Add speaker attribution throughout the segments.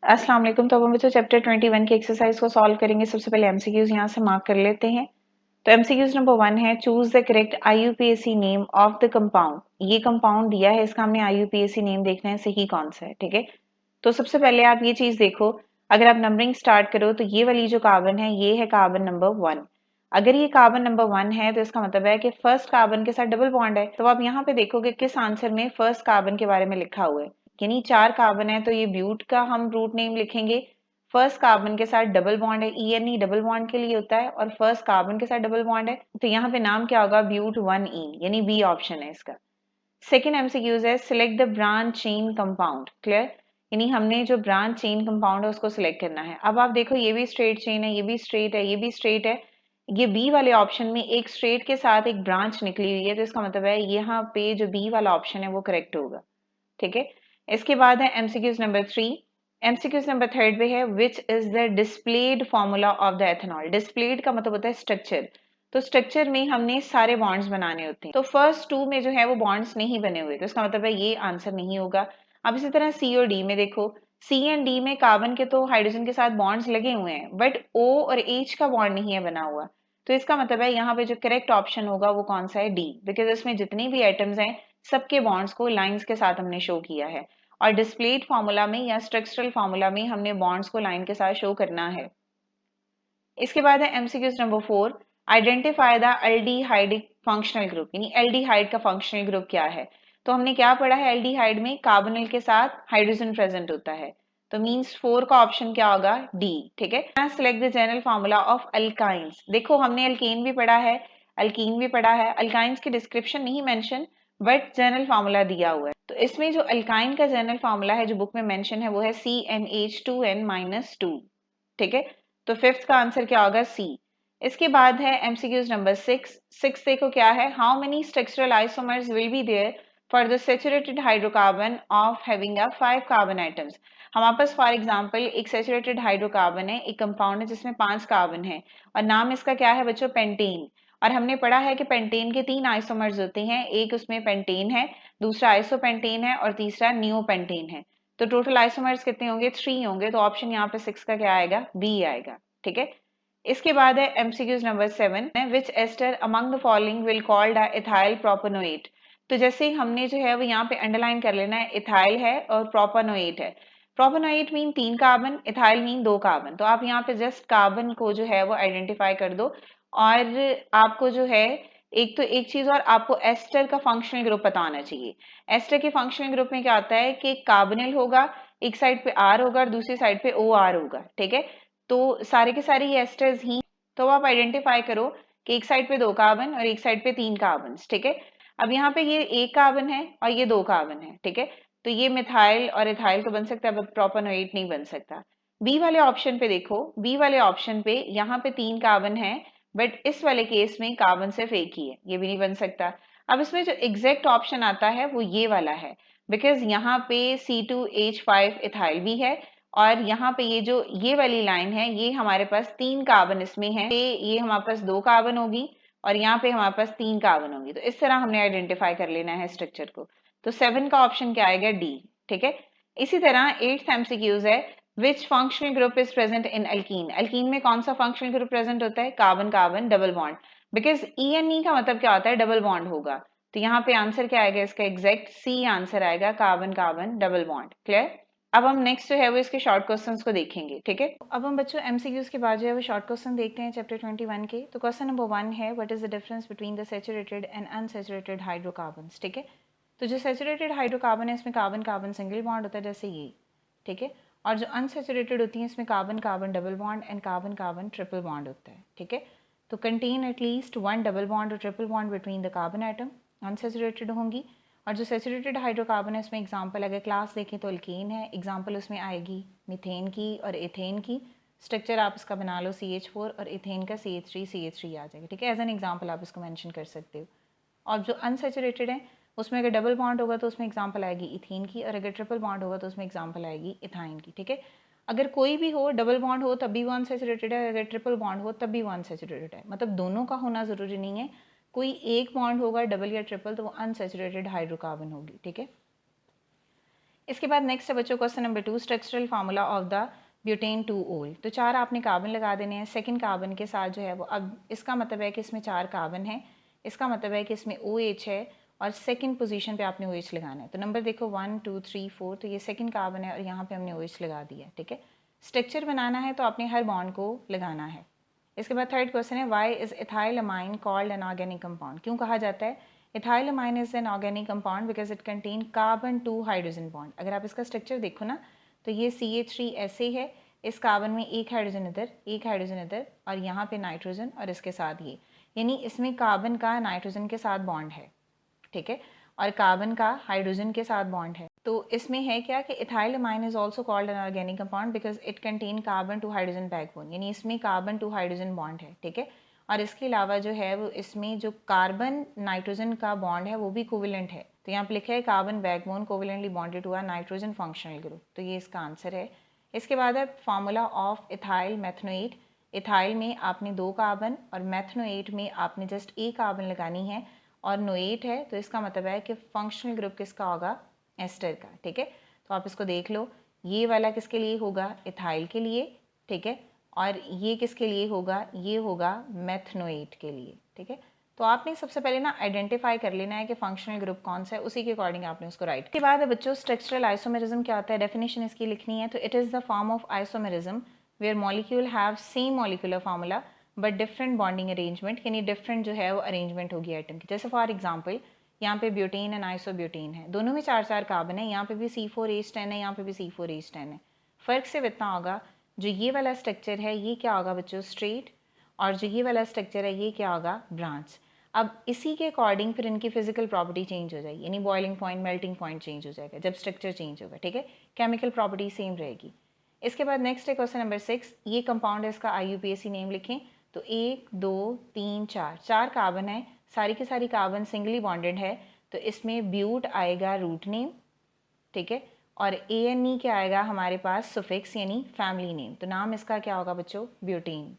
Speaker 1: अस्सलाम वालेकुम। तो अब हम बच्चों चैप्टर 21 की एक्सरसाइज को सॉल्व करेंगे। सबसे पहले एमसीक्यूज यहाँ से मार्क कर लेते हैं। तो एमसीक्यूज नंबर 1 है, choose the correct IUPAC name of the compound. ये कंपाउंड दिया है, इसका हमने आईयूपीएसी नेम देखना है, सही कौन सा है। ठीक है, तो सबसे पहले आप ये चीज देखो, अगर आप नंबरिंग स्टार्ट करो तो ये वाली जो कार्बन है ये है कार्बन नंबर 1। अगर ये कार्बन नंबर 1 है तो इसका मतलब है कि फर्स्ट कार्बन के साथ डबल बॉन्ड है। तो आप यहाँ पे देखोगे किस आंसर में फर्स्ट कार्बन के बारे में लिखा हुआ है, यानी 4 कार्बन है तो ये ब्यूट का हम रूट नेम लिखेंगे। फर्स्ट कार्बन के साथ डबल बॉन्ड है, ई डबल बॉन्ड के लिए होता है, और फर्स्ट कार्बन के साथ डबल बॉन्ड है, तो यहाँ पे नाम क्या होगा, ब्यूट 1E, यानी बी ऑप्शन है इसका। सेकेंड एमसीक्यूज है, select the branch chain compound. Clear, यानी हमने जो ब्रांच चेन कंपाउंड है उसको सिलेक्ट करना है। अब आप देखो ये भी स्ट्रेट चेन है, ये भी स्ट्रेट है, ये भी स्ट्रेट है। ये बी वाले ऑप्शन में एक स्ट्रेट के साथ एक ब्रांच निकली हुई है, तो इसका मतलब है यहाँ पे जो बी वाला ऑप्शन है वो करेक्ट होगा। ठीक है, इसके बाद है एमसीक्यूज नंबर 3। एमसीक्यूज नंबर 3 पे है, which is the displayed formula of the ethanol. Displayed का मतलब होता है स्ट्रक्चर, तो स्ट्रक्चर में हमने सारे बॉन्ड्स बनाने होते हैं, तो फर्स्ट टू में जो है वो बॉन्ड्स नहीं बने हुए, तो इसका मतलब है ये आंसर नहीं होगा। अब इसी तरह सी और डी में देखो, सी एंड डी में कार्बन के तो हाइड्रोजन के साथ बॉन्ड्स लगे हुए हैं, बट ओ और एच का बॉन्ड नहीं है बना हुआ, तो इसका मतलब है यहाँ पे जो करेक्ट ऑप्शन होगा वो कौन सा है, डी, बिकॉज इसमें जितने भी एटम्स हैं सबके बॉन्ड्स को लाइंस के साथ हमने शो किया है, और डिस्प्लेड फार्मूला में या स्ट्रक्चरल फार्मूला में हमने बॉन्ड्स को लाइन के साथ शो करना है। इसके बाद है MCQs number 4, identify the aldehydic functional group, यानी एल्डिहाइड का फंक्शनल ग्रुप क्या है। तो हमने क्या पढ़ा है, एल्डिहाइड में कार्बोनिल के साथ हाइड्रोजन प्रेजेंट होता है, तो मींस 4 का ऑप्शन क्या होगा, डी। ठीक है, select the general formula of alkynes. देखो हमने अल्केन भी पढ़ा है, अल्कीन भी पढ़ा है, अल्काइंस की डिस्क्रिप्शन नहीं मेंशन, बट जनरल फार्मूला दिया हुआ है। तो इसमें जो अल्काइन का जनरल फार्मूला है जो बुक में मेंशन है वो है CnH2n-2। ठीक है, तो फिफ्थ का आंसर क्या होगा, सी। इसके बाद है एमसीक्यूज नंबर 6। 6 देखो क्या है, how many structural isomers will be there for the saturated hydrocarbon of having a 5 carbon atoms. हमारे पास फॉर एग्जांपल एक सैचुरेटेड हाइड्रोकार्बन है, एक कंपाउंड है जिसमें 5 कार्बन है, और नाम इसका क्या है बच्चों, पेंटेन। और हमने पढ़ा है कि पेंटेन के 3 आइसोमर्स होते हैं, एक उसमें पेंटेन है, दूसरा आइसोपेंटेन है, और तीसरा नियोपेंटेन है। तो टोटल आइसोमर्स कितने होंगे, 3 होंगे, तो ऑप्शन यहाँ पे 6 का क्या आएगा, बी आएगा। ठीक है, इसके बाद है MCQs number 7, which ester among the following will called a ethyl propanoate. तो जैसे हमने जो है वो यहाँ पे अंडरलाइन कर लेना है, इथाइल है और प्रोपेनोएट है। Propanoate mean 3 carbon, ethyl mean 2 carbon, तो आप यहाँ पे जस्ट कार्बन को जो है वो आइडेंटिफाई कर दो, और आपको जो है एक तो एक चीज और, आपको एस्टर का फंक्शनल ग्रुप पता होना चाहिए। एस्टर के फंक्शनल ग्रुप में क्या होता है कि कार्बोनिल होगा, एक साइड पे आर होगा और दूसरी साइड पे ओ आर होगा। ठीक है, तो सारे के सारे ये एस्टर्स ही, तो आप आइडेंटिफाई करो कि एक साइड पे 2 कार्बन और एक साइड पे 3 कार्बन। ठीक है, अब यहाँ पे ये एक कार्बन है और ये 2 कार्बन है। ठीक है, तो ये मिथाइल और इथाइल तो बन सकता है, बट प्रोपेनोएट नहीं बन सकता। बी वाले ऑप्शन पे देखो, बी वाले ऑप्शन पे यहाँ पे 3 कार्बन है, बट इस वाले केस में कार्बन सिर्फ एक ही है, ये भी नहीं बन सकता। अब इसमें जो एग्जैक्ट ऑप्शन आता है वो ये वाला है, बिकॉज यहाँ पे C2H5 इथाइल भी है, और यहाँ पे ये जो ये वाली लाइन है ये हमारे पास 3 कार्बन इसमें है, ये हमारे पास 2 कार्बन होगी और यहाँ पे हमारे पास 3 कार्बन होगी, तो इस तरह हमने आइडेंटिफाई कर लेना है स्ट्रक्चर को। तो 7 का ऑप्शन क्या आएगा, डी। ठीक है, इसी तरह 8th एमसीक्यूज है, which functional group is present in alkene. Alkene में कौन सा फंक्शनल ग्रुप प्रेजेंट होता है, carbon carbon double bond, because E का मतलब क्या होता है, डबल बॉन्ड होगा, तो यहाँ पे आंसर क्या आएगा इसका, एग्जैक्ट सी आंसर आएगा, carbon carbon double bond. Clear, अब हम नेक्स्ट जो है वो इसके शॉर्ट क्वेश्चंस को देखेंगे। ठीक है, अब हम बच्चों एमसीक्यूज के बाद जो है वो शॉर्ट क्वेश्चन देखते हैं चैप्टर 21 के। तो क्वेश्चन नंबर 1 है, what is the difference between the saturated and unsaturated hydrocarbons. ठीक है, तो जो सैचुरेटेड हाइड्रोकार्बन है इसमें कार्बन कार्बन सिंगल बॉन्ड होता है जैसे ये। ठीक है, और जो अनसैचुरेटेड होती है इसमें carbon carbon double bond and carbon carbon triple bond होता है। ठीक है, तो कंटेन एटलीस्ट 1 डबल बॉन्ड और triple bond between the carbon atom, unsaturated होंगी। और जो सैचुरेटेड हाइड्रोकार्बन है इसमें एग्जांपल अगर क्लास देखें तो अल्कीन है, एग्जांपल उसमें आएगी मीथेन की और एथेन की। स्ट्रक्चर आप इसका बना लो CH4 और एथेन का CH3 आ जाएगा। ठीक है, एज एन एग्जांपल आप इसको मेंशन कर सकते हो। और जो अनसैचुरेटेड है उसमें अगर डबल बॉन्ड होगा तो उसमें एग्जांपल आएगी इथीन की, और अगर ट्रिपल बॉन्ड होगा तो उसमें एग्जांपल आएगी इथाइन की। ठीक है, अगर कोई भी हो, डबल बॉन्ड हो तब भी वो अनसैचुरेटेड है, अगर ट्रिपल बॉन्ड हो तब भी वो अनसैचुरेटेड है, मतलब दोनों का होना ज़रूरी नहीं है, कोई एक बॉन्ड होगा डबल या ट्रिपल तो वो अनसैचुरेटेड हाइड्रोकार्बन होगी। ठीक है, इसके बाद नेक्स्ट है बच्चों question number 2, structural formula of the butane 2 ओल। तो 4 आपने कार्बन लगा देने हैं, सेकंड कार्बन के साथ जो है वो, अब इसका मतलब है कि इसमें 4 कार्बन है, इसका मतलब है कि इसमें OH है और सेकंड पोजीशन पे आपने OH लगाना है। तो नंबर देखो 1 2 3 4, तो ये सेकंड कार्बन है और यहाँ पे हमने OH लगा दिया, ठीक है। स्ट्रक्चर बनाना है तो आपने हर बॉन्ड को लगाना है। इसके बाद थर्ड क्वेश्चन है, why is ethylamine called an organic compound. क्यों कहा जाता है ethylamine is an organic compound? Because it contain carbon 2 hydrogen bond. अगर आप इसका स्ट्रक्चर देखो ना तो ये CH3 ऐसे है, इस कार्बन में एक हाइड्रोजन इधर, एक हाइड्रोजन इधर और यहाँ पे नाइट्रोजन और इसके साथ ये, यानी इसमें कार्बन का नाइट्रोजन के साथ बॉन्ड है, ठीक है, और कार्बन का हाइड्रोजन के साथ बॉन्ड है। तो इसमें है क्या कि ethylamine is also called an organic compound because it contain carbon 2 hydrogen backbone, यानी इसमें कार्बन 2 हाइड्रोजन बॉन्ड है, ठीक है। और इसके अलावा जो है वो इसमें जो कार्बन नाइट्रोजन का बॉन्ड है वो भी कोवेलेंट है। तो यहाँ पे लिखा है carbon backbone covalently bonded to a nitrogen functional group, तो ये इसका आंसर है। इसके बाद है formula of ethyl methanoate. Ethyl में आपने 2 कार्बन और मेथनोएट में आपने जस्ट एक कार्बन लगानी है और नोएट है, तो इसका मतलब है कि फंक्शनल ग्रुप किसका होगा, एस्टर का, ठीक है। तो आप इसको देख लो, ये वाला किसके लिए होगा, इथाइल के लिए, ठीक है, और ये किसके लिए होगा, ये होगा मेथनोएट के लिए, ठीक है। तो आपने सबसे पहले ना आइडेंटिफाई कर लेना है कि फंक्शनल ग्रुप कौन सा है, उसी के अकॉर्डिंग आपने उसको राइट। के बाद बच्चों स्ट्रक्चरल आइसोमेरिज्म क्या होता है, डेफिनेशन इसकी लिखनी है। तो it is the form of isomerism where molecule have same molecular formula but different bonding arrangement, यानी डिफरेंट जो है वो अरेंजमेंट होगी आइटम की। जैसे फॉर एग्जाम्पल यहाँ पे ब्यूटेन एंड आइसोब्यूटेन है, दोनों में 4 कार्बन है, यहाँ पे भी C4H10 है, यहाँ पे भी C4H10 है। फ़र्क सिर्फ इतना होगा, जो ये वाला स्ट्रक्चर है ये क्या होगा बच्चों, स्ट्रेट, और जो ये वाला स्ट्रक्चर है ये क्या होगा, ब्रांच। अब इसी के अकॉर्डिंग फिर इनकी फिजिकल प्रॉपर्टी चेंज हो जाएगी, यानी boiling point, melting point change हो जाएगा जब स्ट्रक्चर चेंज होगा, ठीक है। केमिकल प्रॉपर्टी सेम रहेगी। इसके बाद नेक्स्ट है क्वेश्चन नंबर 6, ये कंपाउंड है, इसका IUPAC नेम लिखें। तो 1 2 3 4 कार्बन है, सारी की सारी कार्बन सिंगली बॉन्डेड है, तो इसमें ब्यूट आएगा रूट नेम, ठीक है, और ANE क्या आएगा हमारे पास, सुफिक्स यानी फैमिली नेम, तो नाम इसका क्या होगा बच्चों, ब्यूटीन।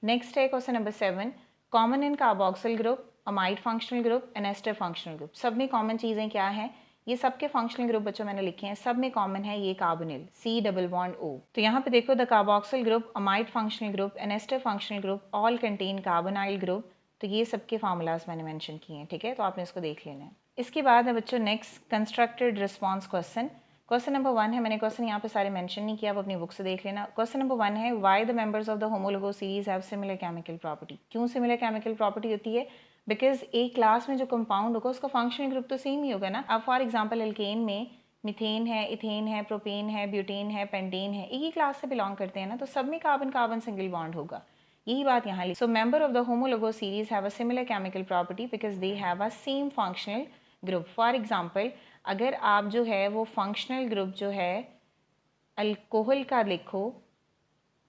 Speaker 1: नेक्स्ट है question number 7, common in carboxyl group, amide functional group and ester functional group. सब में कॉमन चीज़ें क्या हैं, ये सबके फंक्शनल ग्रुप बच्चों मैंने लिखे हैं, सब में कॉमन है ये carbonyl C double bond O। तो यहाँ पे देखो the carboxyl group, amide functional group and ester functional group all contain carbonyl group, तो ये सबके फार्मूलाज मैंने मेंशन किए हैं, ठीक है, तो आपने इसको देख लेना है। इसके बाद है बच्चों next constructed response question. Question number 1 है, मैंने क्वेश्चन यहाँ पे सारे मेंशन नहीं किया, आप अपनी बुक से देख लेना। क्वेश्चन नंबर 1 है, why the members of the homologous series have similar chemical property. क्यों सिमिलर केमिकल प्रॉपर्टी होती है, बिकॉज एक क्लास में जो कंपाउंड होगा उसका फंक्शनल ग्रुप तो सेम ही होगा ना। अब फॉर एग्जांपल एल्केन में मिथेन है, इथेन है, प्रोपेन है, ब्यूटेन है, पेंटेन है, एक ही क्लास से बिलोंग करते हैं ना, तो सब में कार्बन कार्बन सिंगल बॉन्ड होगा, यही बात यहाँ लिखी। So member of the homologous series have a similar chemical property because they have a same functional group. For example अगर आप जो है वो फंक्शनल ग्रुप जो है अल्कोहल का लिखो,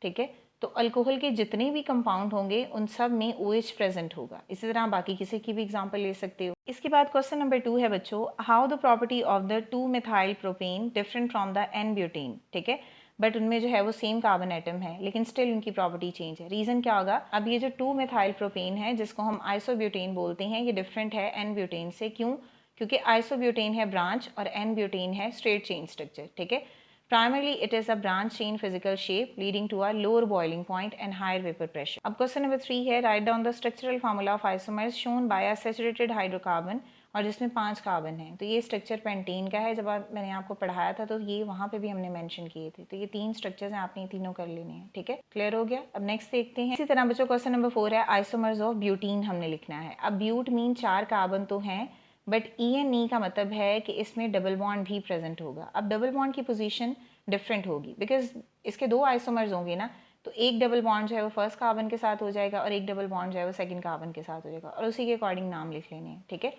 Speaker 1: ठीक है, तो अल्कोहल के जितने भी कंपाउंड होंगे उन सब में OH प्रेजेंट होगा। इसी तरह बाकी किसी की भी एग्जांपल ले सकते हो। इसके बाद क्वेश्चन नंबर 2 है बच्चों, how the property of the 2 methyl propane different from the N butane, ठीक है, बट उनमें जो है वो सेम कार्बन एटम है लेकिन स्टिल उनकी प्रॉपर्टी चेंज है। रीज़न क्या होगा, अब ये जो 2 मिथाइल प्रोपेन है जिसको हम आइसोब्यूटेन बोलते हैं, ये डिफरेंट है N ब्यूटेन से। क्यों, क्योंकि आइसोब्यूटेन है ब्रांच और N ब्यूटेन है स्ट्रेट चेन स्ट्रक्चर, ठीक है। Primarily, it is a branch chain physical shape leading to a lower boiling point and higher vapor pressure. अब question number 3 है, write down the structural formula of isomers shown by a saturated hydrocarbon, और जिसमें 5 carbon है। तो ये structure pentane का है, जब मैंने आपको पढ़ाया था तो ये वहाँ पे भी हमने मेंशन किए थे। तो ये 3 स्ट्रक्चर्स हैं, आपने तीनों कर लेने हैं, ठीक है, क्लियर हो गया। अब नेक्स्ट देखते हैं। इसी तरह बच्चों क्वेश्चन नंबर 4 है, आइसोमर्स ऑफ ब्यूटीन हमने लिखना है। अब ब्यूट मीन 4 कार्बन तो हैं, बट ENE का मतलब है कि इसमें डबल बॉन्ड भी प्रेजेंट होगा। अब डबल बॉन्ड की पोजीशन डिफरेंट होगी बिकॉज इसके 2 आइसोमर्स होंगे ना, तो एक डबल बॉन्ड जो है वो फर्स्ट कार्बन के साथ हो जाएगा और एक डबल बॉन्ड जो है वो सेकंड कार्बन के साथ हो जाएगा, और उसी के अकॉर्डिंग नाम लिख लेने हैं, ठीक है।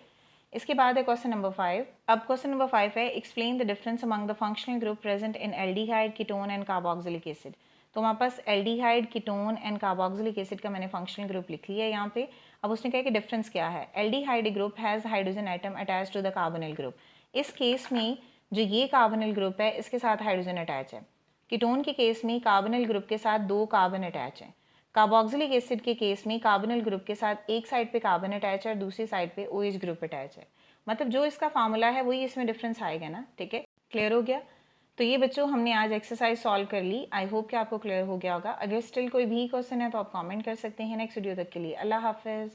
Speaker 1: इसके बाद है क्वेश्चन नंबर 5। अब क्वेश्चन नंबर 5 है, explain the difference among the functional group present in aldehyde, ketone and carboxylic acid. तो हमारे पास aldehyde, ketone and carboxylic acid का मैंने फंक्शनल ग्रुप लिख लिया है यहाँ पे। अब उसने कहा कि डिफरेंस क्या है, aldehyde group has hydrogen atom attach to the carbonyl group. इस केस में जो ये कार्बोनिल ग्रुप है इसके साथ हाइड्रोजन अटैच है। कीटोन के केस में कार्बोनिल ग्रुप के साथ 2 कार्बन अटैच है। कार्बोक्सिलिक एसिड के केस में कार्बोनिल ग्रुप के साथ एक साइड पे कार्बन अटैच है और दूसरी साइड पे OH ग्रुप अटैच है। मतलब जो इसका फार्मूला है वही इसमें डिफरेंस आएगा ना, ठीक है, क्लियर हो गया? तो ये बच्चों हमने आज एक्सरसाइज सॉल्व कर ली। आई होप कि आपको क्लियर हो गया होगा। अगर स्टिल कोई भी क्वेश्चन है तो आप कमेंट कर सकते हैं। नेक्स्ट वीडियो तक के लिए अल्लाह हाफिज़।